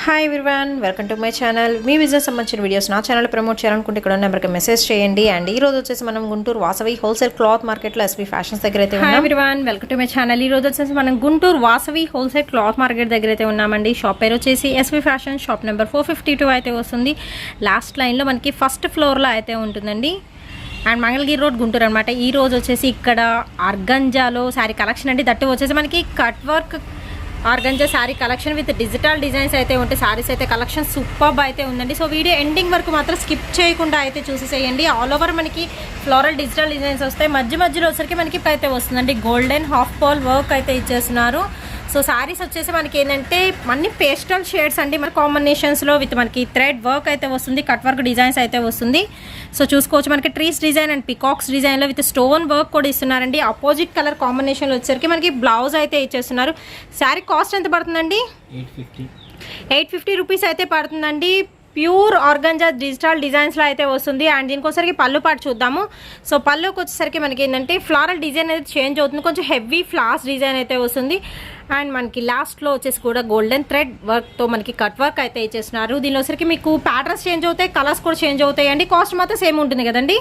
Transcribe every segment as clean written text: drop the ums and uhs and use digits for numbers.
Hi everyone, welcome to my channel. Me business సంబంధించిన videos నా channel promote చేయాలనుకుంటే ఇక్కడ ఉన్న నెంబర్కి మెసేజ్ చేయండి. అండ్ ఈ రోజు వచ్చేసి మనం గుంటూరు వాసవి హోల్సేల్ క్లాత్ మార్కెట్లో ఎస్వి ఫ్యాషన్స్ దగ్గర అయితే ఉన్నాం. Hi everyone, welcome to my channel. ఈ రోజు వచ్చేసి మనం Guntur Vasavi wholesale cloth market దగ్గర అయితే ఉన్నామండి. షాప్ పేరు వచ్చేసి ఎస్వి ఫ్యాషన్, షాప్ నెంబర్ 452 అయితే వస్తుంది. లాస్ట్ లైన్లో మనకి ఫస్ట్ ఫ్లోర్లో అయితే ఉంటుందండి. అండ్ మంగళగిరి రోడ్ గుంటూరు అనమాట. ఈ రోజు వచ్చేసి ఇక్కడ ఆర్గంజాలో శారీ కలెక్షన్ అండి. దట్టు వచ్చేసి మనకి cut work organza sari collection with digital designs అయితే ఉంటాయి. శారీస్ అయితే కలెక్షన్ సూపర్బ్ అయితే ఉందండి. సో వీడియో ఎండింగ్ వరకు మాత్రం స్కిప్ చేయకుండా అయితే చూసేసేయండి. ఆల్ ఓవర్ మనకి ఫ్లోరల్ డిజిటల్ డిజైన్స్ వస్తాయి. మధ్యలో వచ్చరికి మనకి అయితే వస్తుందండి గోల్డెన్ హాఫ్ పాల్ వర్క్ అయితే ఇచ్చేస్తున్నారు. సో శారీస్ వచ్చేసి మనకి ఏంటంటే అన్ని పేస్టల్ షేడ్స్ అండి. మన కాంబినేషన్స్లో విత్ మనకి థ్రెడ్ వర్క్ అయితే వస్తుంది, కట్ వర్క్ డిజైన్స్ అయితే వస్తుంది. సో చూసుకోవచ్చు మనకి ట్రీస్ డిజైన్ అండ్ పికాక్స్ డిజైన్లో విత్ స్టోన్ వర్క్ కూడా ఇస్తున్నారండి. అపోజిట్ కలర్ కాంబినేషన్లో వచ్చేసరికి మనకి బ్లౌజ్ అయితే ఇచ్చేస్తున్నారు. శారీ కాస్ట్ ఎంత పడుతుందండి? 850 రూపీస్ అయితే పడుతుందండి. ప్యూర్ ఆర్గంజా డిజిటల్ డిజైన్స్లో అయితే వస్తుంది. అండ్ దీనికోసరికి పళ్ళు పాటు చూద్దాము. సో పళ్ళుకి వచ్చేసరికి మనకి ఏంటంటే ఫ్లారల్ డిజైన్ అయితే చేంజ్ అవుతుంది, కొంచెం హెవీ ఫ్లాస్ డిజైన్ అయితే వస్తుంది. అండ్ మనకి లాస్ట్లో వచ్చేసి కూడా గోల్డెన్ థ్రెడ్ వర్క్తో మనకి కట్ వర్క్ అయితే ఇచ్చేస్తున్నారు. దీనిలో వచ్చరికి మీకు ప్యాటర్న్స్ చేంజ్ అవుతాయి, కలర్స్ కూడా చేంజ్ అవుతాయి అండి. కాస్ట్ మాత్రం సేమ్ ఉంటుంది కదండి.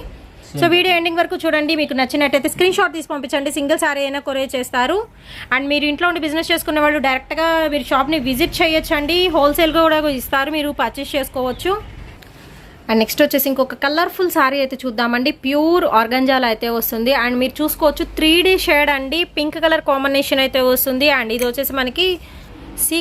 సో వీడియో ఎండింగ్ వరకు చూడండి. మీకు నచ్చినట్టయితే స్క్రీన్ షాట్ తీసి పంపించండి. సింగిల్ సారీ అయినా కొరియర్ చేస్తారు. అండ్ మీరు ఇంట్లో ఉండి బిజినెస్ చేసుకునే వాళ్ళు డైరెక్ట్గా మీరు షాప్ని విజిట్ చేయొచ్చండి. హోల్సేల్గా కూడా ఇస్తారు, మీరు పర్చేస్ చేసుకోవచ్చు. అండ్ నెక్స్ట్ వచ్చేసి ఇంకొక కలర్ఫుల్ సారీ అయితే చూద్దామండి. ప్యూర్ ఆర్గంజాలో అయితే వస్తుంది. అండ్ మీరు చూసుకోవచ్చు 3D షేడ్ అండి, పింక్ కలర్ కాంబినేషన్ అయితే వస్తుంది. అండ్ ఇది వచ్చేసి మనకి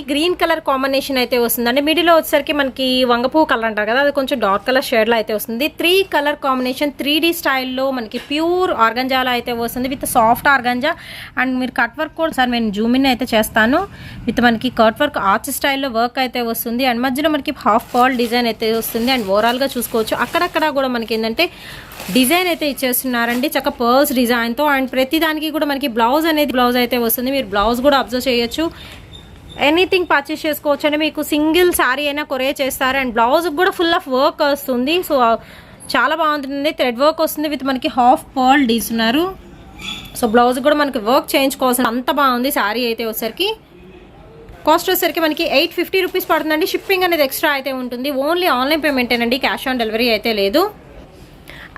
గ్రీన్ కలర్ కాంబినేషన్ అయితే వస్తుందండి. మిడిల్లో వచ్చేసరికి మనకి వంగపూ కలర్ అంటారు కదా, అది కొంచెం డార్క్ కలర్ షేడ్లో అయితే వస్తుంది. 3 కలర్ కాంబినేషన్ 3D స్టైల్లో మనకి ప్యూర్ ఆర్గంజాలో అయితే వస్తుంది విత్ సాఫ్ట్ ఆర్గంజా. అండ్ మీరు కట్ వర్క్ కూడా సార్ నేను జూమ్ ఇన్ అయితే చేస్తాను. విత్ మనకి కట్ వర్క్ ఆర్చ్ స్టైల్లో వర్క్ అయితే వస్తుంది. అండ్ మధ్యలో మనకి హాఫ్ పాల్ డిజైన్ అయితే వస్తుంది. అండ్ ఓవరాల్గా చూసుకోవచ్చు అక్కడక్కడ కూడా మనకి ఏంటంటే డిజైన్ అయితే ఇచ్చేస్తున్నారండి, చక్క పర్ల్స్ డిజైన్తో. అండ్ ప్రతి దానికి కూడా మనకి బ్లౌజ్ అయితే వస్తుంది. మీరు బ్లౌజ్ కూడా అబ్జర్వ్ చేయొచ్చు. ఎనీథింగ్ పర్చేస్ చేసుకోవచ్చు అండి. మీకు సింగిల్ శారీ అయినా కొరియర్ చేస్తారు. అండ్ బ్లౌజ్ కూడా ఫుల్ ఆఫ్ వర్క్ వస్తుంది. సో చాలా బాగుంటుంది, థ్రెడ్ వర్క్ వస్తుంది విత్ మనకి హాఫ్ పర్ల్ ఇస్తున్నారు. సో బ్లౌజ్ కూడా మనకి వర్క్ చేయించుకోవాల్సిన అంత బాగుంది. శారీ అయితే వచ్చేసరికి కాస్ట్ వచ్చేసరికి మనకి 850 రూపీస్ పడుతుందండి. షిప్పింగ్ అనేది ఎక్స్ట్రా అయితే ఉంటుంది. ఓన్లీ ఆన్లైన్ పేమెంటేనండి, క్యాష్ ఆన్ డెలివరీ అయితే లేదు.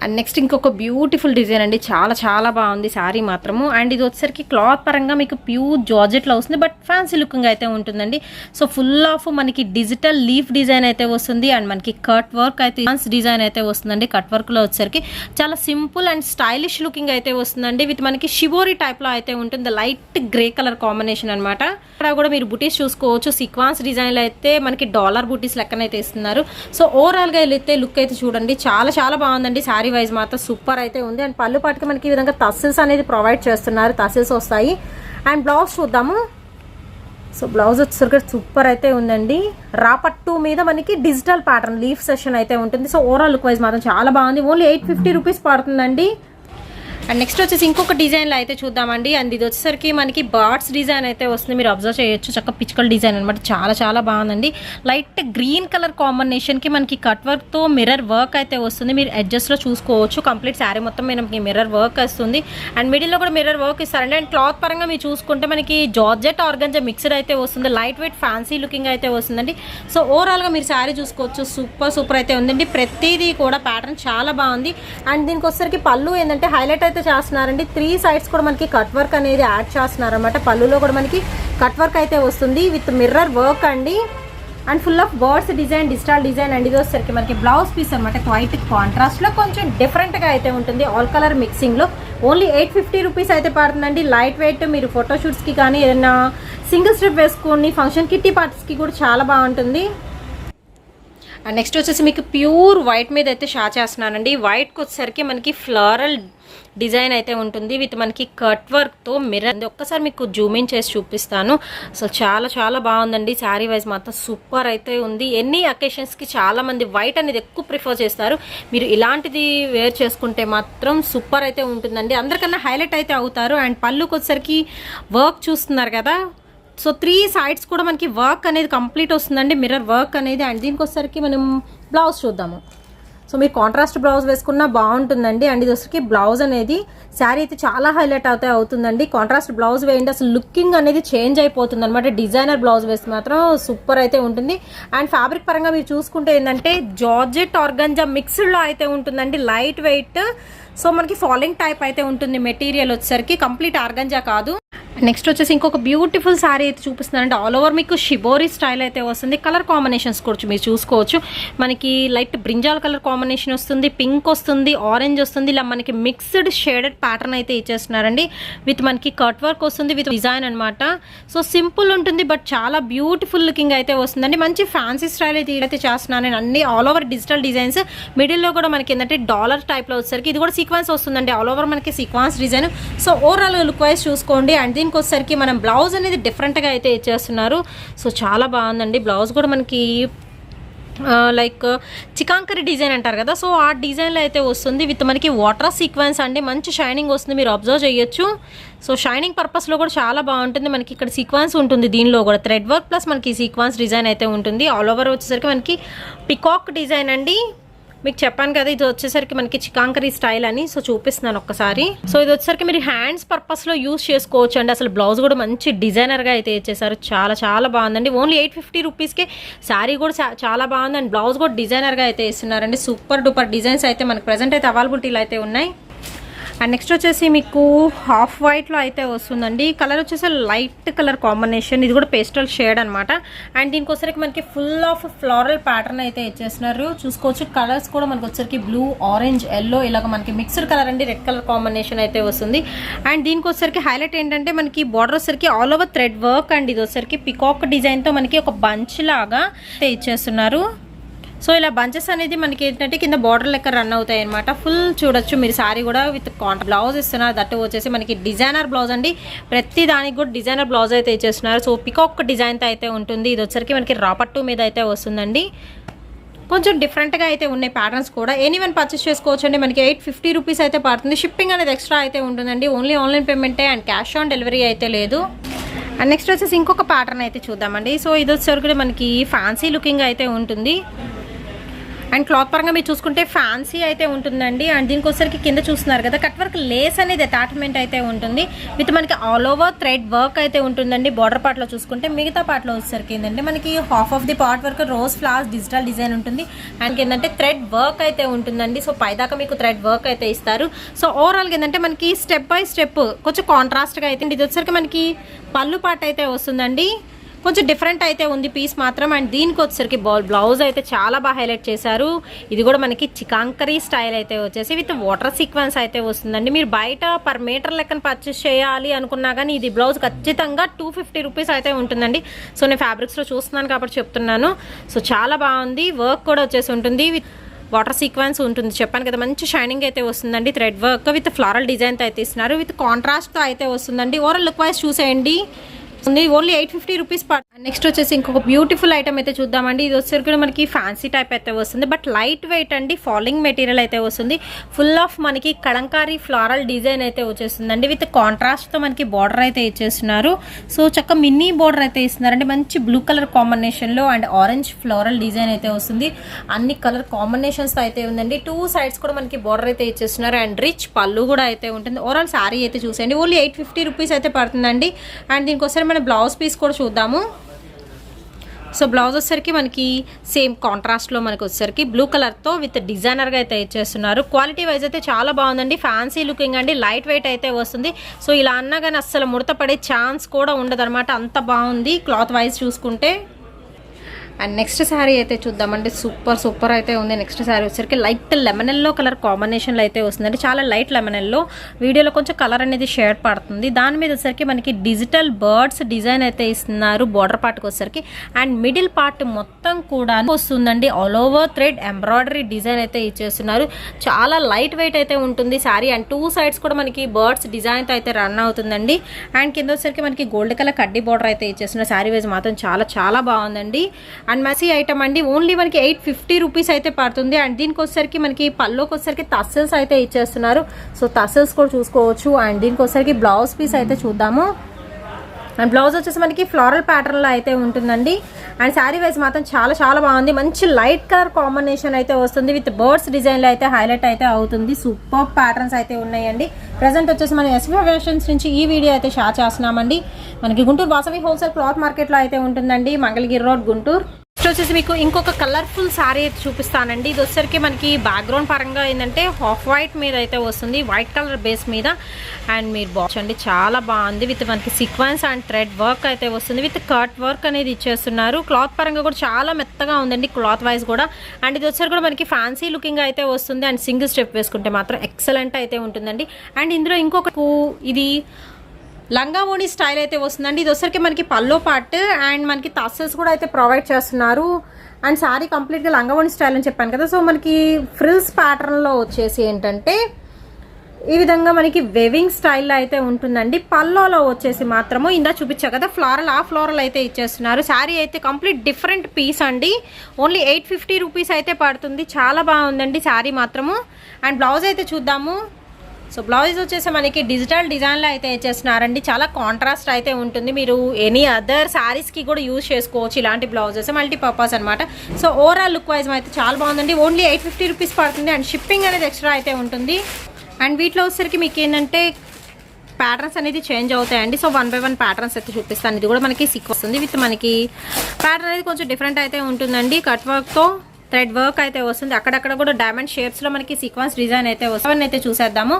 అండ్ నెక్స్ట్ ఇంకొక బ్యూటిఫుల్ డిజైన్ అండి, చాలా బాగుంది శారీ మాత్రము. అండ్ ఇది వచ్చేసరికి క్లాత్ పరంగా మీకు ప్యూర్ జార్జెట్లో వస్తుంది, బట్ ఫ్యాన్సీ లుకింగ్ అయితే ఉంటుందండి. సో ఫుల్ ఆఫ్ మనకి డిజిటల్ లీఫ్ డిజైన్ అయితే వస్తుంది. అండ్ మనకి కట్ వర్క్ అయితే డిజైన్ అయితే వస్తుందండి. కట్ వర్క్లో వచ్చేసరికి చాలా సింపుల్ అండ్ స్టైలిష్ లుకింగ్ అయితే వస్తుందండి. విత్ మనకి షివోరీ టైప్లో అయితే ఉంటుంది, లైట్ గ్రే కలర్ కాంబినేషన్ అనమాట. ఇక్కడ కూడా మీరు బుటీస్ చూసుకోవచ్చు. సీక్వెన్స్ డిజైన్లో అయితే మనకి డాలర్ బుటీస్ లెక్కనైతే ఇస్తున్నారు. సో ఓవరాల్గా అయితే లుక్ అయితే చూడండి, చాలా బాగుందండి. శారీ వైజ్ మాత్రం సూపర్ అయితే ఉంది. అండ్ పళ్ళు పాటుకి మనకి ఈ విధంగా టసిల్స్ అనేది ప్రొవైడ్ చేస్తున్నారు, టసిల్స్ వస్తాయి. అండ్ బ్లౌజ్ చూద్దాము. సో బ్లౌజ్ వచ్చేసరికి సూపర్ అయితే ఉందండి. రాపట్టు మీద మనకి డిజిటల్ ప్యాటర్న్ లీఫ్ సెషన్ అయితే ఉంటుంది. సో ఓవరాల్ లుక్ వైజ్ మాత్రం చాలా బాగుంది. ఓన్లీ 850 రూపీస్ పడుతుందండి. అండ్ నెక్స్ట్ వచ్చేసి ఇంకొక డిజైన్లో అయితే చూద్దామండి. అండ్ ఇది వచ్చేసరికి మనకి బర్డ్స్ డిజైన్ అయితే వస్తుంది, మీరు అబ్జర్వ్ చేయొచ్చు. చక్క పిచ్కల్ డిజైన్ అనమాట, చాలా బాగుందండి. లైట్ గ్రీన్ కలర్ కాంబినేషన్కి మనకి కట్ వర్క్తో మిర్రర్ వర్క్ అయితే వస్తుంది. మీరు అడ్జస్ట్లో చూసుకోవచ్చు. కంప్లీట్ శారీ మొత్తం మనకి మిర్రర్ వర్క్ వస్తుంది. అండ్ మిడిల్లో కూడా మిర్రర్ వర్క్ ఇస్తారండి. అండ్ క్లాత్ పరంగా మీరు చూసుకుంటే మనకి జార్జెట్ ఆర్గంజా మిక్స్డ్ అయితే వస్తుంది. లైట్ వెయిట్ ఫ్యాన్సీ లుకింగ్ అయితే వస్తుందండి. సో ఓవరాల్గా మీరు శారీ చూసుకోవచ్చు, సూపర్ అయితే ఉందండి. ప్రతిదీ కూడా ప్యాటర్న్ చాలా బాగుంది. అండ్ దీనికి వచ్చేసరికి పళ్ళు ఏంటంటే హైలైట్ అయితే చేస్తున్నారండి. 3 సైడ్స్ కూడా మనకి కట్ వర్క్ అనేది యాడ్ చేస్తున్నారు అనమాట. పళ్ళులో కూడా మనకి కట్ వర్క్ అయితే వస్తుంది విత్ మిర్రర్ వర్క్ అండి. And full of birds design, digital design. And ఇది వచ్చేసరికి మనకి బ్లౌజ్ పీస్ అనమాట. వైట్ కాంట్రాస్ట్లో కొంచెం డిఫరెంట్గా అయితే ఉంటుంది, ఆల్ కలర్ మిక్సింగ్లో. ఓన్లీ 850 రూపీస్ అయితే పడుతుందండి. లైట్ వెయిట్, మీరు ఫోటోషూట్స్కి కానీ ఏదైనా సింగిల్ స్ట్రిప్ వేసుకొని ఫంక్షన్ కిట్టి పార్టీస్కి కూడా చాలా బాగుంటుంది. అండ్ నెక్స్ట్ వచ్చేసి మీకు ప్యూర్ వైట్ మీద అయితే షా చేస్తున్నానండి. వైట్కి వచ్చేసరికి మనకి ఫ్లోరల్ డిజైన్ అయితే ఉంటుంది విత్ మనకి కట్ వర్క్తో మిర్రర్. ఒక్కసారి మీకు జూమ్ ఇన్ చేసి చూపిస్తాను. సో చాలా బాగుందండి. శారీ వైజ్ మాత్రం సూపర్ అయితే ఉంది. ఎన్ని అకేషన్స్కి చాలామంది వైట్ అనేది ఎక్కువ ప్రిఫర్ చేస్తారు. మీరు ఇలాంటిది వేర్ చేసుకుంటే మాత్రం సూపర్ అయితే ఉంటుందండి, అందరికన్నా హైలైట్ అయితే అవుతారు. అండ్ పళ్ళుకి వచ్చేసరికి వర్క్ చూస్తున్నారు కదా. సో 3 సైడ్స్ కూడా మనకి వర్క్ అనేది కంప్లీట్ వస్తుందండి, మిర్రర్ వర్క్ అనేది. అండ్ దీనికి వచ్చేసరికి మనం బ్లౌజ్ చూద్దాము. సో మీరు కాంట్రాస్ట్ బ్లౌజ్ వేసుకున్నా బాగుంటుందండి. అండ్ ఇది వచ్చరికి బ్లౌజ్ అనేది శారీ అయితే చాలా హైలైట్ అవుతుందండి. కాంట్రాస్ట్ బ్లౌజ్ వేయండి, అసలు లుకింగ్ అనేది చేంజ్ అయిపోతుంది అనమాట. డిజైనర్ బ్లౌజ్ వేస్తే మాత్రం సూపర్ అయితే ఉంటుంది. అండ్ ఫ్యాబ్రిక్ పరంగా మీరు చూసుకుంటే ఏంటంటే జార్జెట్ ఆర్గంజా మిక్స్డ్లో అయితే ఉంటుందండి, లైట్ వెయిట్. సో మనకి ఫాలింగ్ టైప్ అయితే ఉంటుంది మెటీరియల్ వచ్చేసరికి, కంప్లీట్ ఆర్గంజా కాదు. నెక్స్ట్ వచ్చేసి ఇంకొక బ్యూటిఫుల్ శారీ అయితే చూపిస్తున్నానంటే ఆల్ ఓవర్ మీకు షిబోరీ స్టైల్ అయితే వస్తుంది. కలర్ కాంబినేషన్స్ కూడా మీరు చూసుకోవచ్చు. మనకి లైట్ బ్రింజాల్ కలర్ కాంబినేషన్ వస్తుంది, పింక్ వస్తుంది, ఆరెంజ్ వస్తుంది. ఇలా మనకి మిక్స్డ్ షేడెడ్ ప్యాటర్న్ అయితే ఇచ్చేస్తున్నారండి. విత్ మనకి కట్ వర్క్ వస్తుంది విత్ డిజైన్ అనమాట. సో సింపుల్ ఉంటుంది బట్ చాలా బ్యూటిఫుల్ లుకింగ్ అయితే వస్తుందండి. మంచి ఫ్యాన్సీ స్టైల్ అయితే చేస్తున్నాను నేను. అన్ని ఆల్ ఓవర్ డిజిటల్ డిజైన్స్, మిడిల్లో కూడా మనకి ఏంటంటే డాలర్ టైప్లో వచ్చేసరికి ఇది కూడా సీక్వెన్స్ వస్తుందండి. ఆల్ ఓవర్ మనకి sequence design. So overall look wise చూసుకోండి. అండ్ దీనికి వచ్చేసరికి మనం బ్లౌజ్ అనేది డిఫరెంట్గా అయితే ఇచ్చేస్తున్నారు. సో చాలా బాగుందండి. బ్లౌజ్ కూడా మనకి లైక్ చికాంకరీ డిజైన్ అంటారు కదా, సో ఆ డిజైన్లో అయితే వస్తుంది విత్ మనకి వాటర్ సీక్వెన్స్ అండి. మంచి షైనింగ్ వస్తుంది, మీరు అబ్జర్వ్ చేయొచ్చు. సో షైనింగ్ పర్పస్లో కూడా చాలా బాగుంటుంది. మనకి ఇక్కడ సీక్వెన్స్ ఉంటుంది, దీనిలో కూడా థ్రెడ్ వర్క్ ప్లస్ మనకి సీక్వెన్స్ డిజైన్ అయితే ఉంటుంది. ఆల్ ఓవర్ వచ్చేసరికి మనకి పికాక్ డిజైన్ అండి. మీకు చెప్పాను కదా ఇది వచ్చేసరికి మనకి చికాంకరీ స్టైల్ అని. సో చూపిస్తున్నాను ఒక్కసారి. సో ఇది వచ్చేసరికి మీరు హ్యాండ్స్ పర్పస్లో యూస్ చేసుకోవచ్చు అండి. అసలు బ్లౌజ్ కూడా మంచి డిజైనర్గా అయితే ఇచ్చేసారు. చాలా చాలా బాగుందండి. ఓన్లీ 850 రూపీస్కే శారీ కూడా చాలా బాగుంది. అండ్ బ్లౌజ్ కూడా డిజైనర్గా అయితే ఇస్తున్నారండి. సూపర్ డూపర్ డిజైన్స్ అయితే మనకి ప్రజెంట్ అయితే అవైలబిలిటీలో అయితే ఉన్నాయి. అండ్ నెక్స్ట్ వచ్చేసి మీకు హాఫ్ వైట్లో అయితే వస్తుందండి. కలర్ వచ్చేసి లైట్ కలర్ కాంబినేషన్, ఇది కూడా పేస్టల్ షేడ్ అనమాట. అండ్ దీనికి వచ్చరికి మనకి ఫుల్ ఆఫ్ ఫ్లోరల్ ప్యాటర్న్ అయితే ఇచ్చేస్తున్నారు. చూసుకోవచ్చు కలర్స్ కూడా మనకి వచ్చరికి బ్లూ, ఆరెంజ్, ఎల్లో ఇలాగ మనకి మిక్స్డ్ కలర్ అండి. రెడ్ కలర్ కాంబినేషన్ అయితే వస్తుంది. అండ్ దీనికి వచ్చరికి హైలైట్ ఏంటంటే మనకి బార్డర్ వచ్చరికి all over thread work and ఇది వచ్చరికి పికాక్ డిజైన్తో మనకి ఒక బంచ్ లాగా అయితే ఇచ్చేస్తున్నారు. సో ఇలా బంచెస్ అనేది మనకి ఏంటంటే కింద బార్డర్ లెక్క రన్ అవుతాయి అనమాట. ఫుల్ చూడొచ్చు మీరు శారీ కూడా విత్ బ్లౌజ్ ఇస్తున్నారు. దట్టు వచ్చేసి మనకి డిజైనర్ బ్లౌజ్ అండి. ప్రతి దానికి కూడా డిజైనర్ బ్లౌజ్ అయితే ఇచ్చేస్తున్నారు. సో పికాక్ డిజైన్తో అయితే ఉంటుంది. ఇది వచ్చరికి మనకి రాపట్టు మీద అయితే వస్తుందండి. కొంచెం డిఫరెంట్గా అయితే ఉన్నాయి ప్యాటర్న్స్ కూడా. ఎనీవన్ పర్చేస్ చేసుకోవచ్చు అండి. మనకి 850 రూపీస్ అయితే పడుతుంది. షిప్పింగ్ అనేది ఎక్స్ట్రా అయితే ఉంటుందండి. ఓన్లీ ఆన్లైన్ పేమెంటే అండ్ క్యాష్ ఆన్ డెలివరీ అయితే లేదు. అండ్ నెక్స్ట్ వచ్చేసి ఇంకొక ప్యాటర్న్ అయితే చూద్దామండి. సో ఇది వచ్చేసరికి మనకి ఫ్యాన్సీ లుకింగ్ అయితే ఉంటుంది. అండ్ క్లాత్ పరంగా మీరు చూసుకుంటే ఫ్యాన్సీ అయితే ఉంటుందండి. అండ్ దీనికి వచ్చరికి కింద చూస్తున్నారు కదా కట్ వర్క్ లేస్ అనేది అటాచ్మెంట్ అయితే ఉంటుంది విత్ మనకి ఆల్ ఓవర్ థ్రెడ్ వర్క్ అయితే ఉంటుందండి. బార్డర్ పార్ట్లో చూసుకుంటే మిగతా పార్ట్లో వచ్చేసరికి ఏంటంటే మనకి హాఫ్ ఆఫ్ ది పార్ట్ వరకు రోజ్ ఫ్లవర్స్ డిజిటల్ డిజైన్ ఉంటుంది. అండ్ ఏంటంటే థ్రెడ్ వర్క్ అయితే ఉంటుందండి. సో పైదాకా మీకు థ్రెడ్ వర్క్ అయితే ఇస్తారు. సో ఓవరాల్గా ఏంటంటే మనకి స్టెప్ బై స్టెప్ కొంచెం కాంట్రాస్ట్గా అయితే ఇది వచ్చరికి మనకి పళ్ళు పార్ట్ అయితే వస్తుందండి. కొంచెం డిఫరెంట్ అయితే ఉంది పీస్ మాత్రం. అండ్ దీనికి వచ్చేసరికి బ్లౌజ్ అయితే చాలా బాగా హైలైట్ చేశారు. ఇది కూడా మనకి చికాంకరీ స్టైల్ అయితే వచ్చేసి విత్ వాటర్ సీక్వెన్స్ అయితే వస్తుందండి. మీరు బయట పర్ మీటర్ లెక్కన పర్చేస్ చేయాలి అనుకున్నా కానీ ఇది బ్లౌజ్ ఖచ్చితంగా 250 రూపీస్ అయితే ఉంటుందండి. సో నేను ఫ్యాబ్రిక్స్లో చూస్తున్నాను కాబట్టి చెప్తున్నాను. సో చాలా బాగుంది. వర్క్ కూడా వచ్చేసి ఉంటుంది విత్ వాటర్ సీక్వెన్స్ ఉంటుంది. చెప్పాను కదా మంచి షైనింగ్ అయితే వస్తుందండి. థ్రెడ్ వర్క్ విత్ ఫ్లోరల్ డిజైన్తో అయితే ఇస్తున్నారు. విత్ కాంట్రాస్ట్తో అయితే వస్తుందండి. ఓవరాల్ లుక్ వైజ్ చూసేయండి. Only 850 rupees. నెక్స్ట్ వచ్చేసి ఇంకొక బ్యూటిఫుల్ ఐటమ్ అయితే చూద్దామండి. ఇది వచ్చేసరికి కూడా మనకి ఫ్యాన్సీ టైప్ అయితే వస్తుంది బట్ లైట్ వెయిట్ అండి. ఫాలింగ్ మెటీరియల్ అయితే వస్తుంది. ఫుల్ ఆఫ్ మనకి కలంకారీ ఫ్లోరల్ డిజైన్ అయితే వచ్చేస్తుందండి. విత్ కాంట్రాస్ట్తో మనకి బార్డర్ అయితే ఇచ్చేస్తున్నారు. సో చక్క మినీ బార్డర్ అయితే ఇస్తున్నారండి. మంచి బ్లూ కలర్ కాంబినేషన్లో అండ్ ఆరెంజ్ ఫ్లోరల్ డిజైన్ అయితే వస్తుంది. అన్ని కలర్ కాంబినేషన్స్తో అయితే ఉందండి. 2 సైడ్స్ కూడా మనకి బార్డర్ అయితే ఇచ్చేస్తున్నారు. అండ్ రిచ్ పళ్ళు కూడా అయితే ఉంటుంది. ఓవరాల్ శారీ అయితే చూసేయండి. ఓన్లీ 850 రూపీస్ అయితే పడుతుందండి. అండ్ దీనికోసం మన బ్లౌజ్ పీస్ కూడా చూద్దాము. సో బ్లౌజ్ వచ్చేసరికి మనకి సేమ్ కాంట్రాస్ట్లో మనకి వచ్చేసరికి బ్లూ కలర్తో విత్ డిజైనర్గా అయితే ఇచ్చేస్తున్నారు. క్వాలిటీ వైజ్ అయితే చాలా బాగుందండి. ఫ్యాన్సీ లుకింగ్ అండి. లైట్ వెయిట్ అయితే వస్తుంది. సో ఇలా అన్నా కానీ అస్సలు ముడత పడే ఛాన్స్ కూడా ఉండదు అనమాట. అంత బాగుంది క్లాత్ వైజ్ చూసుకుంటే. అండ్ నెక్స్ట్ శారీ అయితే చూద్దామండి. సూపర్ అయితే ఉంది. నెక్స్ట్ శారీ వచ్చేసరికి లైట్ లెమన్ ఎల్లో కలర్ కాంబినేషన్లో అయితే వస్తుందండి. చాలా లైట్ లెమన్ ఎల్లో. వీడియోలో కొంచెం కలర్ అనేది షేడ్ పడుతుంది. దాని మీద వచ్చేసరికి మనకి డిజిటల్ బర్డ్స్ డిజైన్ అయితే ఇస్తున్నారు బార్డర్ పార్ట్కి వచ్చేసరికి. అండ్ మిడిల్ పార్ట్ మొత్తం కూడా వస్తుందండి. All over thread embroidery design అయితే ఇచ్చేస్తున్నారు. చాలా లైట్ వెయిట్ అయితే ఉంటుంది శారీ. అండ్ 2 సైడ్స్ కూడా మనకి బర్డ్స్ డిజైన్తో అయితే రన్ అవుతుందండి. అండ్ కింద వచ్చేసరికి మనకి గోల్డ్ కలర్ కడ్డీ బార్డర్ అయితే ఇచ్చేస్తున్నారు. శారీ వైజ్ మాత్రం చాలా బాగుందండి. అండ్ మెస్సీ ఐటమ్ అండి. ఓన్లీ మనకి 850 రూపీస్ అయితే పడుతుంది. అండ్ దీనికి వచ్చేసరికి మనకి పల్లోకి వచ్చేసరికి టసల్స్ అయితే ఇచ్చేస్తున్నారు. సో టసల్స్ కూడా చూసుకోవచ్చు. అండ్ దీనికి వచ్చేసరికి బ్లౌజ్ పీస్ అయితే చూద్దాము. అండ్ బ్లౌజ్ వచ్చేసి మనకి ఫ్లోరల్ ప్యాటర్న్లో అయితే ఉంటుందండి. అండ్ శారీ వైజ్ మాత్రం చాలా చాలా బాగుంది. మంచి లైట్ కలర్ కాంబినేషన్ అయితే వస్తుంది. విత్ బర్డ్స్ డిజైన్లో అయితే హైలైట్ అయితే అవుతుంది. సూపర్ ప్యాటర్న్స్ అయితే ఉన్నాయండి. ప్రజెంట్ వచ్చేసి మనం ఎస్వి ఫ్యాషన్స్ నుంచి ఈ వీడియో అయితే షేర్ చేస్తున్నామండి. మనకి గుంటూరు వాసవి హోల్సేల్ క్లాత్ మార్కెట్లో అయితే ఉంటుందండి, మంగళగిరి రోడ్, గుంటూరు. నెక్స్ట్ వచ్చేసి మీకు ఇంకొక కలర్ఫుల్ శారీ అయితే చూపిస్తానండి. ఇది వచ్చేసరికి మనకి బ్యాక్గ్రౌండ్ పరంగా ఏంటంటే హాఫ్ వైట్ మీద అయితే వస్తుంది, వైట్ కలర్ బేస్ మీద. అండ్ మీరు బాగుంది, చాలా బాగుంది. విత్ మనకి సీక్వెన్స్ అండ్ థ్రెడ్ వర్క్ అయితే వస్తుంది. విత్ కట్ వర్క్ అనేది ఇచ్చేస్తున్నారు. క్లాత్ పరంగా కూడా చాలా మెత్తగా ఉందండి, క్లాత్ వైజ్ కూడా. అండ్ ఇది వచ్చేసరికి కూడా మనకి ఫ్యాన్సీ లుకింగ్ అయితే వస్తుంది. అండ్ సింగిల్ స్టెప్ వేసుకుంటే మాత్రం ఎక్సలెంట్ అయితే ఉంటుందండి. అండ్ ఇందులో ఇంకొక ఇది లంగా ఓణి స్టైల్ అయితే వస్తుందండి. ఇది వచ్చరికి మనకి పల్లో పార్ట్ అండ్ మనకి టసల్స్ కూడా అయితే ప్రొవైడ్ చేస్తున్నారు. అండ్ శారీ కంప్లీట్గా లంగా ఓణి స్టైల్ అని చెప్పాను కదా. సో మనకి ఫ్రిల్స్ ప్యాటర్న్లో వచ్చేసి ఏంటంటే ఈ విధంగా మనకి వెవింగ్ స్టైల్లో అయితే ఉంటుందండి. పల్లోలో వచ్చేసి మాత్రము ఇందా చూపించా కదా ఫ్లోరల్, ఆ ఫ్లోరల్ అయితే ఇచ్చేస్తున్నారు. శారీ అయితే కంప్లీట్ డిఫరెంట్ పీస్ అండి. ఓన్లీ 850 రూపీస్ అయితే పడుతుంది. చాలా బాగుందండి శారీ మాత్రము. అండ్ బ్లౌజ్ అయితే చూద్దాము. సో బ్లౌజ్ వచ్చేసి మనకి డిజిటల్ డిజైన్లో అయితే ఇచ్చేస్తున్నారండి. చాలా కాంట్రాస్ట్ అయితే ఉంటుంది. మీరు ఎనీ అదర్ శారీస్కి కూడా యూజ్ చేసుకోవచ్చు ఇలాంటి బ్లౌజెస్, మల్టీపర్పస్ అనమాట. సో ఓవరాల్ లుక్ వైజ్ అయితే చాలా బాగుందండి. ఓన్లీ 850 రూపీస్ పడుతుంది. అండ్ షిప్పింగ్ అనేది ఎక్స్ట్రా అయితే ఉంటుంది. అండ్ వీటిలో వచ్చేసరికి మీకు ఏంటంటే ప్యాటర్న్స్ అనేది చేంజ్ అవుతాయండి. సో 1 by 1 ప్యాటర్న్స్ అయితే చూపిస్తాను. ఇది కూడా మనకి సిక్ వస్తుంది. విత్ మనకి ప్యాటర్న్ అనేది కొంచెం డిఫరెంట్ అయితే ఉంటుందండి. కట్ వర్క్తో థ్రెడ్ వర్క్ అయితే వస్తుంది. అక్కడక్కడ కూడా డైమండ్ షేప్స్లో మనకి సీక్వెన్స్ డిజైన్ అయితే వస్తుంది. అయితే చూసేద్దాము.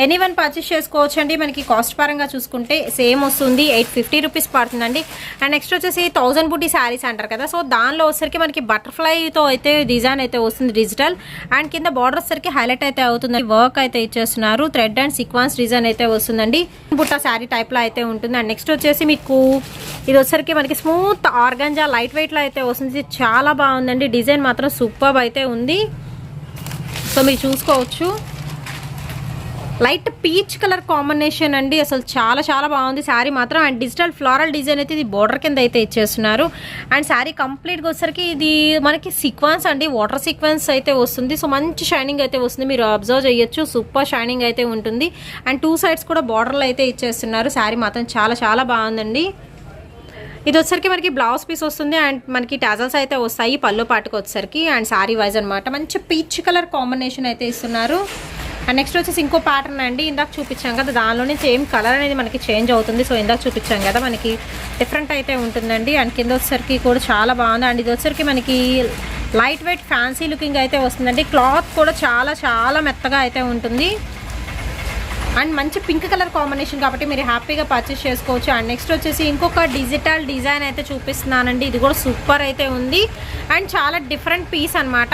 ఎనీవన్ పర్చేస్ చేసుకోవచ్చు అండి. మనకి కాస్ట్ పరంగా చూసుకుంటే సేమ్ వస్తుంది, 850 రూపీస్ పడుతుందండి. అండ్ నెక్స్ట్ వచ్చేసి 1000 బూటీ శారీస్ అంటారు కదా. సో దానిలో వచ్చేసరికి మనకి బటర్ఫ్లైతో అయితే డిజైన్ అయితే వస్తుంది డిజిటల్. అండ్ కింద బార్డర్ వచ్చేసరికి హైలైట్ అయితే అవుతుంది. వర్క్ అయితే ఇచ్చేస్తున్నారు. థ్రెడ్ అండ్ సీక్వెన్స్ డిజైన్ అయితే వస్తుందండి. బుట్ట శారీ టైప్లో అయితే ఉంటుంది. అండ్ నెక్స్ట్ వచ్చేసి మీకు ఇది వచ్చేసరికి మనకి స్మూత్ ఆర్గంజా లైట్ వెయిట్లో అయితే వస్తుంది. చాలా బాగుందండి. డిజైన్ మాత్రం సూపర్ అయితే ఉంది. సో మీరు చూసుకోవచ్చు. లైట్ పీచ్ కలర్ కాంబినేషన్ అండి. అసలు చాలా చాలా బాగుంది శారీ మాత్రం. అండ్ డిజిటల్ ఫ్లోరల్ డిజైన్ అయితే ఇది బోర్డర్ కింద అయితే ఇచ్చేస్తున్నారు. అండ్ శారీ కంప్లీట్గా వచ్చేసరికి ఇది మనకి సీక్వెన్స్ అండి, వాటర్ సీక్వెన్స్ అయితే వస్తుంది. సో మంచి షైనింగ్ అయితే వస్తుంది. మీరు అబ్జర్వ్ చేయొచ్చు. సూపర్ షైనింగ్ అయితే ఉంటుంది. అండ్ 2 సైడ్స్ కూడా బార్డర్లు అయితే ఇచ్చేస్తున్నారు. శారీ మాత్రం చాలా చాలా బాగుందండి. ఇది వచ్చేసరికి మనకి బ్లౌజ్ పీస్ వస్తుంది. అండ్ మనకి టాజల్స్ అయితే వస్తాయి పళ్ళు పాటుకు వచ్చేసరికి. అండ్ శారీ వైజ్ అనమాట. మంచి పీచ్ కలర్ కాంబినేషన్ అయితే ఇస్తున్నారు. అండ్ నెక్స్ట్ వచ్చేసి ఇంకో ప్యాటర్న్ అండి. ఇందాక చూపించాం కదా, దానిలోనే సేమ్ కలర్ అనేది మనకి చేంజ్ అవుతుంది. సో ఇందాక చూపించాం కదా, మనకి డిఫరెంట్ అయితే ఉంటుందండి. అండ్ కింద వచ్చేసరికి కూడా చాలా బాగుంది. అండ్ ఇది వచ్చేసరికి మనకి లైట్ వెయిట్ ఫ్యాన్సీ లుకింగ్ అయితే వస్తుందండి. క్లాత్ కూడా చాలా చాలా మెత్తగా అయితే ఉంటుంది. అండ్ మంచి పింక్ కలర్ కాంబినేషన్ కాబట్టి మీరు హ్యాపీగా పర్చేస్ చేసుకోవచ్చు. అండ్ నెక్స్ట్ వచ్చేసి ఇంకొక డిజిటల్ డిజైన్ అయితే చూపిస్తున్నానండి. ఇది కూడా సూపర్ అయితే ఉంది. అండ్ చాలా డిఫరెంట్ పీస్ అనమాట.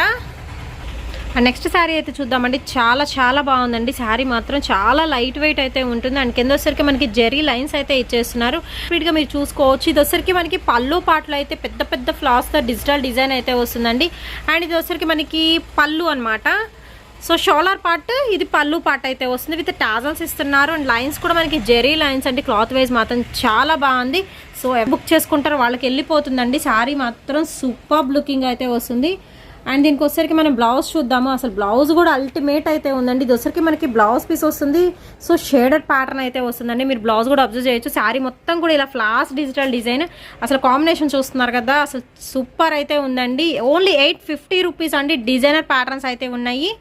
అండ్ నెక్స్ట్ శారీ అయితే చూద్దామండి. చాలా చాలా బాగుందండి. శారీ మాత్రం చాలా లైట్ వెయిట్ అయితే ఉంటుంది. అండ్ కింద వచ్చేసరికి మనకి జెరీ లైన్స్ అయితే ఇచ్చేస్తున్నారు. స్పీడ్గా మీరు చూసుకోవచ్చు. ఇది వచ్చేసరికి మనకి పళ్ళు పాటలు అయితే పెద్ద పెద్ద ఫ్లాస్తో డిజిటల్ డిజైన్ అయితే వస్తుందండి. అండ్ ఇది వచ్చేసరికి మనకి పళ్ళు అనమాట. సో షోలర్ పార్ట్, ఇది పళ్ళు పార్ట్ అయితే వస్తుంది. విత్ టాజల్స్ ఇస్తున్నారు. అండ్ లైన్స్ కూడా మనకి జెరీ లైన్స్ అండి. క్లాత్ వైజ్ మాత్రం చాలా బాగుంది. సో బుక్ చేసుకుంటారు వాళ్ళకి వెళ్ళిపోతుందండి. శారీ మాత్రం సూపర్ లుకింగ్ అయితే వస్తుంది. అండ్ దీనికి వచ్చరికి మనం బ్లౌజ్ చూద్దాము. అసలు బ్లౌజ్ కూడా అల్టిమేట్ అయితే ఉందండి. ఇది వచ్చరికి మనకి బ్లౌజ్ పీస్ వస్తుంది. సో షేడెడ్ ప్యాటర్న్ అయితే వస్తుందండి. మీరు బ్లౌజ్ కూడా అబ్జర్వ్ చేయొచ్చు. శారీ మొత్తం కూడా ఇలా ఫ్లాస్ డిజిటల్ డిజైన్. అసలు కాంబినేషన్ చూస్తున్నారు కదా, అసలు సూపర్ అయితే ఉందండి. ఓన్లీ 850 రూపీస్ అండి. డిజైనర్ ప్యాటర్న్స్ అయితే ఉన్నాయి.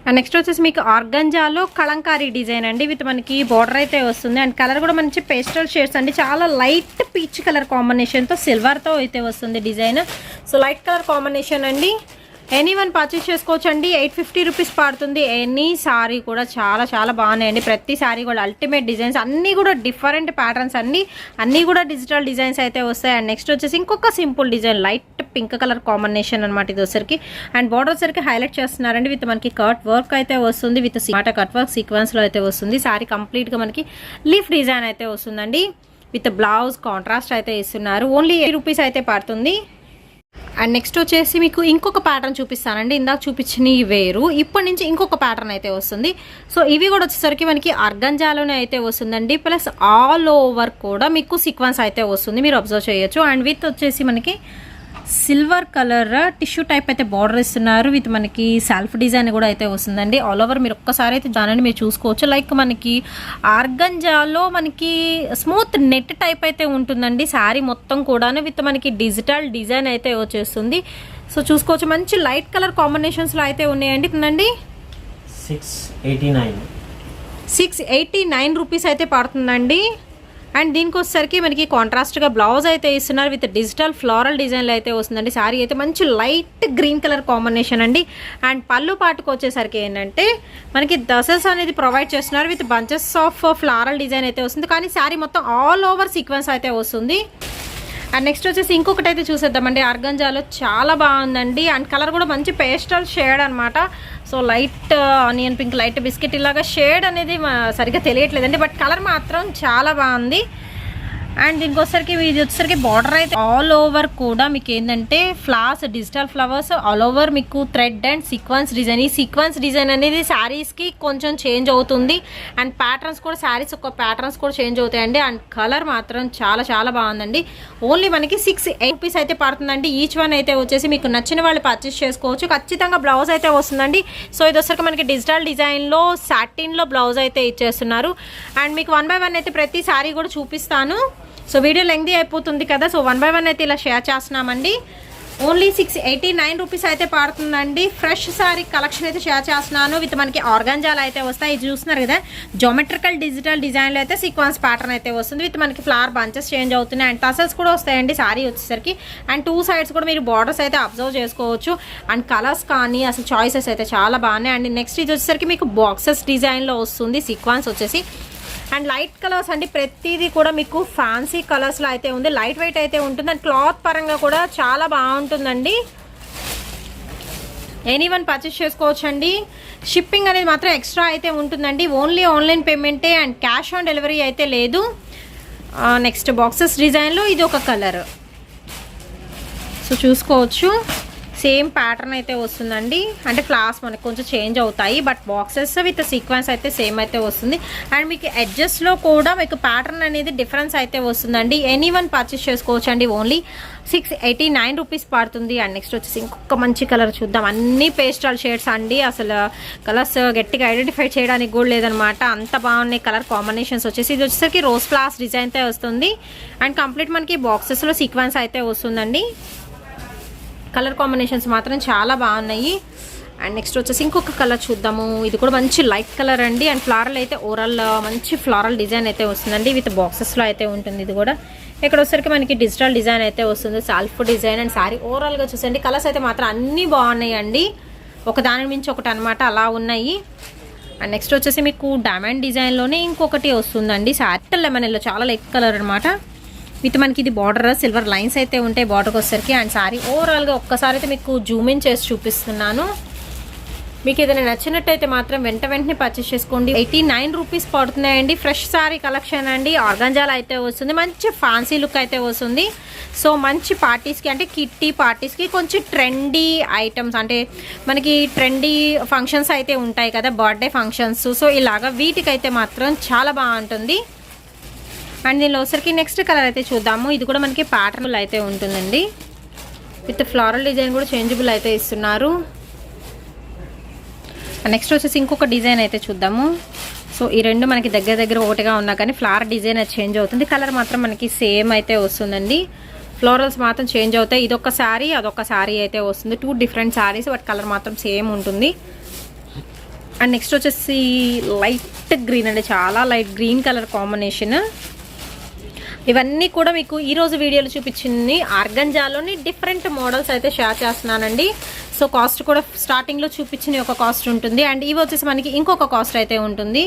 అండ్ నెక్స్ట్ వచ్చేసి మీకు ఆర్గంజాలో కలంకారీ డిజైన్ అండి. విత్ మనకి బార్డర్ అయితే వస్తుంది. అండ్ కలర్ కూడా మంచి పేస్టల్ షేడ్స్ అండి. చాలా లైట్ పీచ్ కలర్ కాంబినేషన్తో సిల్వర్తో అయితే వస్తుంది design. So light colour combination అండి. ఎనీవన్ పర్చేస్ చేసుకోవచ్చు అండి. 850 రూపీస్ పడుతుంది. ఎనీ సారీ కూడా చాలా చాలా బాగున్నాయండి. ప్రతి సారీ కూడా అల్టిమేట్ డిజైన్స్, అన్నీ కూడా డిఫరెంట్ ప్యాటర్న్స్ అండి. అన్నీ కూడా డిజిటల్ డిజైన్స్ అయితే వస్తాయి. అండ్ నెక్స్ట్ వచ్చేసి ఇంకొక simple design light pink colour combination అనమాట ఇది వచ్చరికి. అండ్ బార్డర్ వచ్చరికి హైలైట్ చేస్తున్నారండి. విత్ మనకి కట్ వర్క్ అయితే వస్తుంది. విత్ కట్ వర్క్ సీక్వెన్స్లో అయితే వస్తుంది. సారీ కంప్లీట్గా మనకి లీఫ్ డిజైన్ అయితే వస్తుందండి. విత్ బ్లౌజ్ కాంట్రాస్ట్ అయితే ఇస్తున్నారు. ఓన్లీ 80 రూపీస్ అయితే పడుతుంది. అండ్ నెక్స్ట్ వచ్చేసి మీకు ఇంకొక ప్యాటర్న్ చూపిస్తానండి. ఇందాక చూపించినవి వేరు, ఇప్పటి నుంచి ఇంకొక ప్యాటర్న్ అయితే వస్తుంది. సో ఇవి కూడా వచ్చేసరికి మనకి ఆర్గంజాలోనే అయితే వస్తుందండి. ప్లస్ ఆల్ ఓవర్ కూడా మీకు సీక్వెన్స్ అయితే వస్తుంది. మీరు అబ్జర్వ్ చేయొచ్చు. అండ్ విత్ వచ్చేసి మనకి సిల్వర్ కలర్ టిష్యూ టైప్ అయితే బార్డర్ ఇస్తున్నారు. విత్ మనకి సెల్ఫ్ డిజైన్ కూడా అయితే వస్తుందండి. ఆల్ ఓవర్ మీరు ఒక్కసారి అయితే దానిని మీరు చూసుకోవచ్చు. లైక్ మనకి ఆర్గంజాలో మనకి స్మూత్ నెట్ టైప్ అయితే ఉంటుందండి శారీ మొత్తం కూడాను. విత్ మనకి డిజిటల్ డిజైన్ అయితే వచ్చేస్తుంది. సో చూసుకోవచ్చు, మంచి లైట్ కలర్ కాంబినేషన్స్లో అయితే ఉన్నాయండి. తినండి 689 రూపీస్ అయితే పడుతుందండి. అండ్ దీనికి వచ్చేసరికి మనకి కాంట్రాస్ట్గా బ్లౌజ్ అయితే ఇస్తున్నారు. విత్ డిజిటల్ ఫ్లోరల్ డిజైన్లో అయితే వస్తుందండి. శారీ అయితే మంచి లైట్ గ్రీన్ కలర్ కాంబినేషన్ అండి. అండ్ పళ్ళు పాటుకు వచ్చేసరికి ఏంటంటే మనకి దసల్స్ అనేది ప్రొవైడ్ చేస్తున్నారు. With bunches of floral design అయితే వస్తుంది. కానీ శారీ మొత్తం ఆల్ ఓవర్ సీక్వెన్స్ అయితే వస్తుంది. అండ్ నెక్స్ట్ వచ్చేసి ఇంకొకటి అయితే చూసేద్దామండి. ఆర్గంజాలో చాలా బాగుందండి. అండ్ కలర్ కూడా మంచి పేస్టల్ షేడ్ అనమాట. So light onion pink, light biscuit ఇలాగా షేడ్ అనేది సరిగ్గా తెలియట్లేదండి. బట్ కలర్ మాత్రం చాలా బాగుంది. అండ్ దీనికి వచ్చేసరికి ఇది వచ్చేసరికి బార్డర్ అయితే ఆల్ ఓవర్ కూడా మీకు ఏంటంటే flowers, digital flowers all over మీకు థ్రెడ్ అండ్ సీక్వెన్స్ డిజైన్. ఈ సీక్వెన్స్ డిజైన్ అనేది శారీస్కి కొంచెం చేంజ్ అవుతుంది. అండ్ ప్యాటర్న్స్ కూడా శారీస్ ఒక ప్యాటర్న్స్ కూడా చేంజ్ అవుతాయండి. అండ్ కలర్ మాత్రం చాలా చాలా బాగుందండి. ఓన్లీ మనకి 680 రూపీస్ అయితే పడుతుందండి. ఈచ్ వన్ అయితే వచ్చేసి మీకు నచ్చిన వాళ్ళు పర్చేస్ చేసుకోవచ్చు. ఖచ్చితంగా బ్లౌజ్ అయితే వస్తుందండి. సో ఇది వచ్చేసరికి మనకి డిజిటల్ డిజైన్లో సాటిన్లో బ్లౌజ్ అయితే ఇచ్చేస్తున్నారు. అండ్ మీకు 1 by 1 అయితే ప్రతి శారీ కూడా చూపిస్తాను. సో వీడియో లెంగ్తీ అయిపోతుంది కదా. సో 1 by 1 అయితే ఇలా షేర్ చేస్తున్నామండి. ఓన్లీ 689 రూపీస్ అయితే పడుతుందండి. ఫ్రెష్ శారీ కలెక్షన్ అయితే షేర్ చేస్తున్నాను. విత్ మనకి ఆర్గాంజాలు అయితే వస్తాయి. ఇది చూస్తున్నారు కదా, జోమెట్రికల్ డిజిటల్ డిజైన్లో అయితే సీక్వెన్స్ ప్యాటర్న్ అయితే వస్తుంది. విత్ మనకి ఫ్లవర్ బంచెస్ చేంజ్ అవుతున్నాయి. అండ్ టసల్స్ కూడా వస్తాయండి శారీ వచ్చేసరికి. అండ్ 2 sides కూడా మీరు బార్డర్స్ అయితే అబ్జర్వ్ చేసుకోవచ్చు. అండ్ కలర్స్ కానీ అసలు చాయిసెస్ అయితే చాలా బాగున్నాయి. అండ్ నెక్స్ట్ ఇది వచ్చేసరికి మీకు బాక్సెస్ డిజైన్లో వస్తుంది సీక్వెన్స్ వచ్చేసి. అండ్ లైట్ కలర్స్ అండి, ప్రతిదీ కూడా మీకు ఫ్యాన్సీ కలర్స్లో అయితే ఉంది. లైట్ వెయిట్ అయితే ఉంటుంది. అండ్ క్లాత్ పరంగా కూడా చాలా బాగుంటుందండి. ఎనీవన్ పర్చేస్ చేసుకోవచ్చు అండి. షిప్పింగ్ అనేది మాత్రం ఎక్స్ట్రా అయితే ఉంటుందండి. ఓన్లీ ఆన్లైన్ పేమెంటే అండ్ క్యాష్ ఆన్ డెలివరీ అయితే లేదు. నెక్స్ట్ బాక్సెస్ డిజైన్లో ఇది ఒక కలర్. సో చూసుకోవచ్చు, సేమ్ ప్యాటర్న్ అయితే వస్తుందండి. అంటే ఫ్లవర్స్ మనకు కొంచెం చేంజ్ అవుతాయి. బట్ బాక్సెస్ విత్ సీక్వెన్స్ అయితే సేమ్ అయితే వస్తుంది. అండ్ మీకు ఎడ్జెస్లో కూడా మీకు ప్యాటర్న్ అనేది డిఫరెన్స్ అయితే వస్తుందండి. ఎనీవన్ పర్చేస్ చేసుకోవచ్చు అండి. ఓన్లీ 689 రూపీస్ పడుతుంది. అండ్ నెక్స్ట్ వచ్చేసి ఇంకొక మంచి కలర్ చూద్దాం. అన్ని పేస్టల్ షేడ్స్ అండి. అసలు కలర్స్ గట్టిగా ఐడెంటిఫై చేయడానికి కూడా లేదనమాట. అంత బాగున్నాయి కలర్ కాంబినేషన్స్ వచ్చేసి. ఇది వచ్చేసరికి రోజ్ ఫ్లవర్స్ డిజైన్ అయితే వస్తుంది. అండ్ కంప్లీట్ మనకి బాక్సెస్లో సీక్వెన్స్ అయితే వస్తుందండి. కలర్ కాంబినేషన్స్ మాత్రం చాలా బాగున్నాయి. అండ్ నెక్స్ట్ వచ్చేసి ఇంకొక కలర్ చూద్దాము. ఇది కూడా మంచి లైట్ కలర్ అండి. అండ్ ఫ్లారల్ అయితే ఓవరాల్ మంచి ఫ్లారల్ డిజైన్ అయితే వస్తుందండి. విత్ బాక్సెస్లో అయితే ఉంటుంది. ఇది కూడా ఇక్కడ వచ్చేసరికి మనకి డిజిటల్ డిజైన్ అయితే వస్తుంది. సెల్ఫ్ డిజైన్ అండ్ శారీ ఓవరాల్గా చూసండి. కలర్స్ అయితే మాత్రం అన్నీ బాగున్నాయి అండి. ఒక దాని మించి ఒకటి అనమాట, అలా ఉన్నాయి. అండ్ నెక్స్ట్ వచ్చేసి మీకు డైమండ్ డిజైన్లోనే ఇంకొకటి వస్తుందండి. శారీ లెమన్ ఎల్లో, చాలా లైట్ కలర్ అనమాట. విత్ మనకి ఇది బార్డర్ సిల్వర్ లైన్స్ అయితే ఉంటాయి బార్డర్కి వచ్చేసరికి. అండ్ శారీ ఓవరాల్గా ఒక్కసారి అయితే మీకు జూమ్ ఇన్ చేసి చూపిస్తున్నాను. మీకు ఏదైనా నచ్చినట్టయితే మాత్రం వెంటనే పర్చేస్ చేసుకోండి. 89 రూపీస్ పడుతున్నాయండి. ఫ్రెష్ శారీ కలెక్షన్ అండి. ఆర్గాంజాలు అయితే వస్తుంది. మంచి ఫ్యాన్సీ లుక్ అయితే వస్తుంది. సో మంచి పార్టీస్కి అంటే కిట్టి పార్టీస్కి కొంచెం ట్రెండీ ఐటమ్స్, అంటే మనకి ట్రెండీ ఫంక్షన్స్ అయితే ఉంటాయి కదా, బర్త్డే ఫంక్షన్స్. సో ఇలాగా వీటికైతే మాత్రం చాలా బాగుంటుంది. అండ్ దీనిలో వచ్చరికి నెక్స్ట్ కలర్ అయితే చూద్దాము. ఇది కూడా మనకి ప్యాటర్న్ అయితే ఉంటుందండి. విత్ ఫ్లోరల్ డిజైన్ కూడా చేంజబుల్ అయితే ఇస్తున్నారు. నెక్స్ట్ వచ్చేసి ఇంకొక డిజైన్ అయితే చూద్దాము. సో ఈ రెండు మనకి దగ్గర ఒకటిగా ఉన్నా కానీ ఫ్లవర్ డిజైన్ అయితే చేంజ్ అవుతుంది. కలర్ మాత్రం మనకి సేమ్ అయితే వస్తుందండి. ఫ్లోరల్స్ మాత్రం చేంజ్ అవుతాయి. ఇదొక శారీ, అదొక శారీ అయితే వస్తుంది. 2 డిఫరెంట్ శారీస్, బట్ కలర్ మాత్రం సేమ్ ఉంటుంది. అండ్ నెక్స్ట్ వచ్చేసి లైట్ గ్రీన్ అండి. చాలా లైట్ గ్రీన్ కలర్ కాంబినేషన్. ఇవన్నీ కూడా మీకు ఈరోజు వీడియోలో చూపించింది ఆర్గంజాలోని డిఫరెంట్ మోడల్స్ అయితే షేర్ చేస్తున్నానండి. సో కాస్ట్ కూడా స్టార్టింగ్లో చూపించిన ఒక కాస్ట్ ఉంటుంది. అండ్ ఇవి వచ్చేసి మనకి ఇంకొక కాస్ట్ అయితే ఉంటుంది.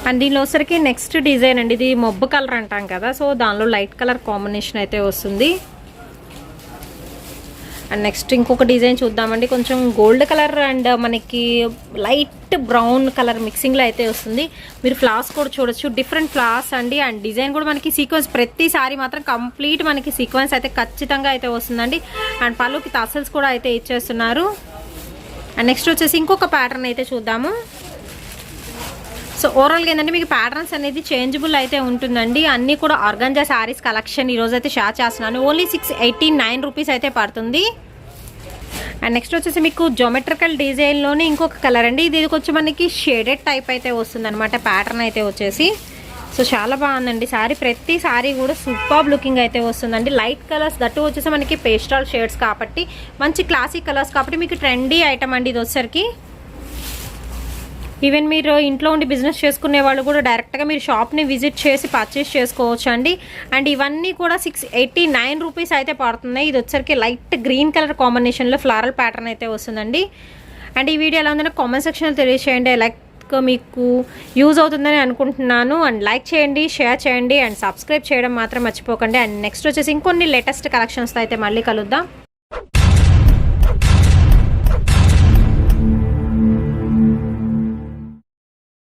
అండ్ దీనిలో వచ్చరికి నెక్స్ట్ డిజైన్ అండి. ఇది మొబ్బు కలర్ అంటాం కదా, సో దానిలో లైట్ కలర్ కాంబినేషన్ అయితే వస్తుంది. అండ్ నెక్స్ట్ ఇంకొక డిజైన్ చూద్దామండి. కొంచెం గోల్డ్ కలర్ అండ్ మనకి లైట్ బ్రౌన్ కలర్ మిక్సింగ్లో అయితే వస్తుంది. మీరు ఫ్లవర్స్ కూడా చూడొచ్చు, డిఫరెంట్ ఫ్లవర్స్ అండి. అండ్ డిజైన్ కూడా మనకి సీక్వెన్స్, ప్రతిసారి మాత్రం కంప్లీట్ మనకి సీక్వెన్స్ అయితే ఖచ్చితంగా అయితే వస్తుందండి. అండ్ పళ్ళుకి టసల్స్ కూడా అయితే ఇచ్చేస్తున్నారు. అండ్ నెక్స్ట్ వచ్చేసి ఇంకొక ప్యాటర్న్ అయితే చూద్దాము. సో ఓవరాల్గా ఏంటంటే మీకు ప్యాటర్న్స్ అనేది చేంజబుల్ అయితే ఉంటుందండి. అన్నీ కూడా ఆర్గాంజా శారీస్ కలెక్షన్ ఈరోజు అయితే షేర్ చేస్తున్నాను. ఓన్లీ 689 రూపీస్ అయితే పడుతుంది. అండ్ నెక్స్ట్ వచ్చేసి మీకు జోమెట్రికల్ డిజైన్లోనే ఇంకొక కలర్ అండి. ఇది కొంచెం మనకి షేడెడ్ టైప్ అయితే వస్తుంది అనమాట ప్యాటర్న్ అయితే వచ్చేసి. సో చాలా బాగుందండి శారీ. ప్రతి శారీ కూడా సూపర్ లుకింగ్ అయితే వస్తుందండి. లైట్ కలర్స్ దట్టు వచ్చేసి మనకి పేస్టల్ షేడ్స్ కాబట్టి మంచి క్లాసిక్ కలర్స్ కాబట్టి మీకు ట్రెండీ ఐటమ్ అండి ఇది వచ్చేసరికి. ఈవెన్ మీరు ఇంట్లో ఉండి బిజినెస్ చేసుకునే వాళ్ళు కూడా డైరెక్ట్గా మీరు షాప్ని విజిట్ చేసి పర్చేస్ చేసుకోవచ్చు అండి. అండ్ ఇవన్నీ కూడా 689 రూపీస్ అయితే పడుతున్నాయి. ఇది వచ్చరికి లైట్ గ్రీన్ కలర్ కాంబినేషన్లో ఫ్లారల్ ప్యాటర్న్ అయితే వస్తుందండి. అండ్ ఈ వీడియో ఎలా ఉందంటే కామెంట్ సెక్షన్లో తెలియజేయండి. లైక్ మీకు యూజ్ అవుతుందని అనుకుంటున్నాను. అండ్ లైక్ చేయండి, షేర్ చేయండి అండ్ సబ్స్క్రైబ్ చేయడం మాత్రం మర్చిపోకండి. అండ్ నెక్స్ట్ వచ్చేసి ఇంకొన్ని లేటెస్ట్ కలెక్షన్స్తో అయితే మళ్ళీ కలుద్దాం.